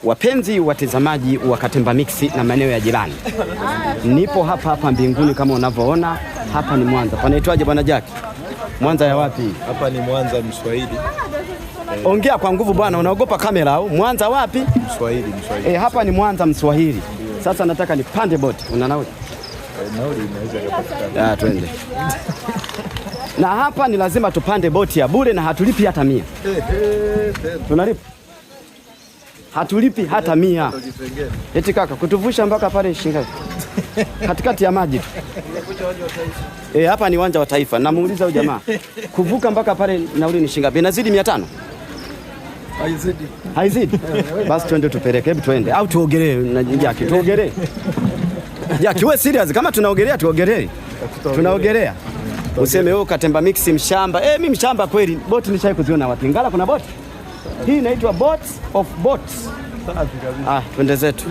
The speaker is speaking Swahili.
Wapenzi watazamaji wa Katemba Mix na maeneo ya jirani, nipo hapa Mbinguni kama unavyoona. Hapa ni Mwanza. Panaitwaje bwana Jack? Mwanza ya wapi? Hapa ni Mwanza Mswahili. Ongea kwa nguvu bwana, unaogopa kamera au? Mwanza wapi? Mswahili. Hapa ni Mwanza Mswahili. Sasa nataka nipande boti. Una nauli? Nauli inaweza kupatikana. Twende. Na hapa ni lazima tupande boti ya bure na hatulipi hata 100. Tunalipa? Hatulipi hata 100. Eti kaka, kutuvusha mpaka pale shingapi? Katikati ya maji tu. Hapa ni uwanja wa Taifa. Namuuliza huyu jamaa, kuvuka mpaka pale nauli ni shingapi? Inazidi 500? Haizidi? Basi twende tupeleke. Hebu twende. Au tuogelee na Jaki, tuogelee. Jaki, wewe serious? Kama tunaogelea tuogelee. Tunaogelea. Useme wewe Katemba Mix mshamba. Mimi mshamba kweli. Boti nishai kuziona wapi? Ngala kuna boti. Hii inaitwa boats of boats. Twende zetu.